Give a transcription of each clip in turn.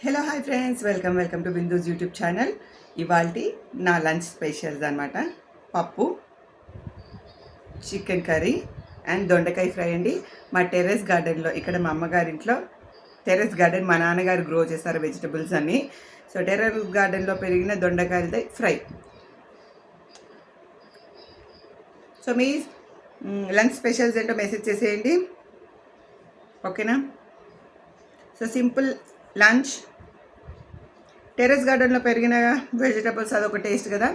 Hello hi friends, welcome to Bindu's YouTube channel. ఇవాల్టి నా lunch specials అనమాట. పప్పు, చికెన్ కర్రీ అండ్ దొండకాయ ఫ్రై అండి. మా టెర్రస్ గార్డెన్లో, ఇక్కడ మా అమ్మగారింట్లో టెర్రస్ గార్డెన్, మా నాన్నగారు గ్రో చేస్తారు వెజిటబుల్స్ అన్నీ. సో టెర్రస్ గార్డెన్లో పెరిగిన దొండకాయలతో ఫ్రై. సో మీ లంచ్ స్పెషల్స్ ఏంటో మెసేజ్ చేసేయండి, ఓకేనా? So simple lunch. టెర్రస్ గార్డెన్లో పెరిగిన వెజిటబుల్స్ అదొక టేస్ట్ కదా.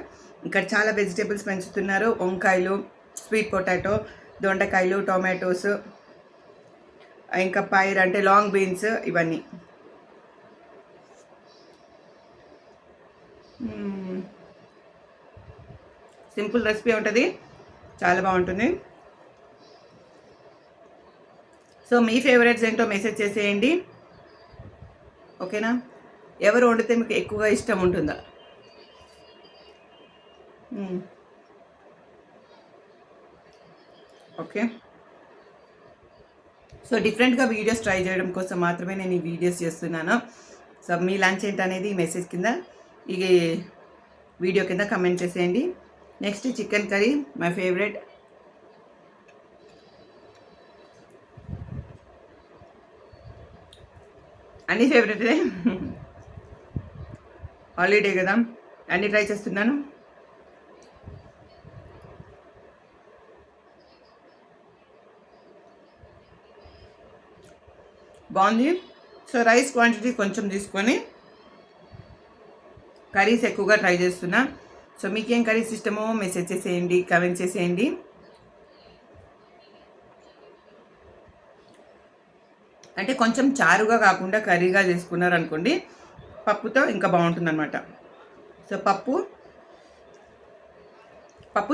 ఇక్కడ చాలా వెజిటబుల్స్ పెంచుతున్నారు. వంకాయలు, స్వీట్ పొటాటో, దొండకాయలు, టొమాటోస్, ఇంకా పైర్ అంటే లాంగ్ బీన్స్, ఇవన్నీ. సింపుల్ రెసిపీ ఉంటుంది, చాలా బాగుంటుంది. సో మీ ఫేవరెట్స్ ఏంటో మెసేజ్ చేసేయండి, ఓకేనా? ఎవరు వండితే మీకు ఎక్కువగా ఇష్టం ఉంటుందా? ఓకే. సో డిఫరెంట్గా వీడియోస్ ట్రై చేయడం కోసం మాత్రమే నేను ఈ వీడియోస్ చేస్తున్నాను. సో మీ లంచ్ ఏంటనేది మెసేజ్ కింద, ఈ వీడియో కింద కమెంట్ చేసేయండి. Next chicken curry, my favourite. అన్నీ ఫేవరెటే. హాలిడే కదా, అన్నీ ట్రై చేస్తున్నాను. బాగుంది. సో రైస్ క్వాంటిటీ కొంచెం తీసుకొని కర్రీస్ ఎక్కువగా ట్రై చేస్తున్నా. సో మీకేం కర్రీస్ ఇష్టమో మెసేజ్ చేసేయండి, కమెంట్ చేసేయండి. అంటే కొంచెం చారుగా కాకుండా కర్రీగా చేసుకున్నారనుకోండి, పప్పుతో ఇంకా బాగుంటుంది అనమాట. సో పప్పు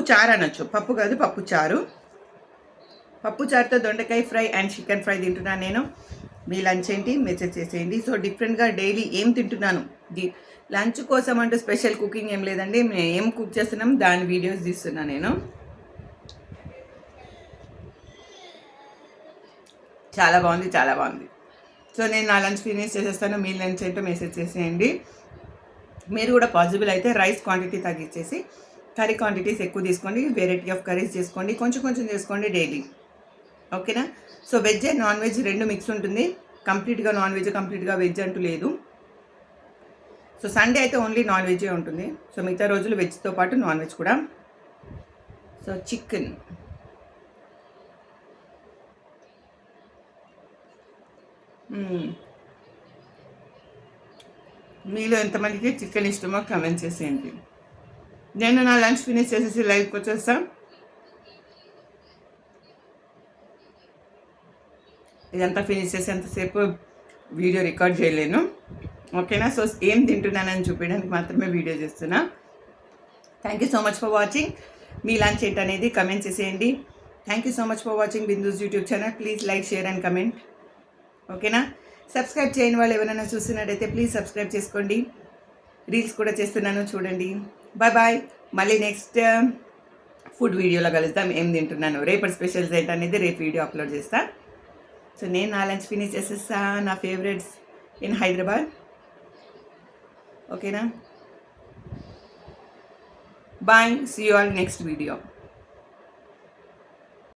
చారు అనొచ్చు, పప్పు కాదు పప్పు చారు. పప్పు చారుతో దొండకాయ ఫ్రై అండ్ చికెన్ ఫ్రై తింటున్నాను నేను. మీ లంచ్ ఏంటి మెసేజ్ చేసేయండి. సో డిఫరెంట్గా డైలీ ఏం తింటున్నాను, లంచ్ కోసం అంటూ స్పెషల్ కుకింగ్ ఏం లేదండి. మేము ఏం కుక్ చేస్తున్నాం దాని వీడియోస్ తీస్తున్నాను నేను. చాలా బాగుంది, చాలా బాగుంది. సో నేను నా లంచ్ ఫినిష్ చేసేస్తాను. మీ లంచ్ ఏంటో మెసేజ్ చేసేయండి. మీరు కూడా పాసిబుల్ అయితే రైస్ క్వాంటిటీ తగ్గించేసి కర్రీ క్వాంటిటీస్ ఎక్కువ తీసుకోండి. వెరైటీ ఆఫ్ కర్రీస్ చేసుకోండి, కొంచెం కొంచెం చేసుకోండి డైలీ, ఓకేనా? So veg and non veg రెండు మిక్స్ ఉంటుంది. కంప్లీట్గా నాన్ వెజ్, కంప్లీట్గా వెజ్ అంటూ లేదు. సో సండే అయితే ఓన్లీ నాన్ వెజ్జే ఉంటుంది. సో మిగతా రోజులు వెజ్తో పాటు నాన్ వెజ్ కూడా. సో చికెన్, మీలో ఎంతమందికి చికెన్ ఇష్టమో కమెంట్ చేసేయండి. నేను నా లంచ్ ఫినిష్ చేసేసి లైవ్కి వచ్చేస్తా. ఇదంతా ఫినిష్ చేసేంతసేపు వీడియో రికార్డ్ చేయలేను, ఓకేనా? సో ఏం తింటున్నానని చూపించడానికి మాత్రమే వీడియో చేస్తున్నా. Thank you so much for watching. Me lunch ఏంటనేది కమెంట్ చేసేయండి. Thank you so much for watching Bindu's YouTube channel. Please like, share and comment, ఓకేనా? సబ్స్క్రైబ్ చేయని వాళ్ళు ఎవరైనా చూస్తున్నట్టయితే ప్లీజ్ సబ్స్క్రైబ్ చేసుకోండి. రీల్స్ కూడా చేస్తున్నాను, చూడండి. Bye bye. మళ్ళీ నెక్స్ట్ ఫుడ్ వీడియోలో కలుద్దాం. ఏం తింటున్నాను, రేపటి స్పెషల్స్ ఏంటనేది రేపు వీడియో అప్లోడ్ చేస్తా. సో నేను నా లంచ్ ఫినిష్ చేసేస్తా, నా ఫేవరెట్స్ ఇన్ హైదరాబాద్, ఓకేనా? Bye, see you all next video.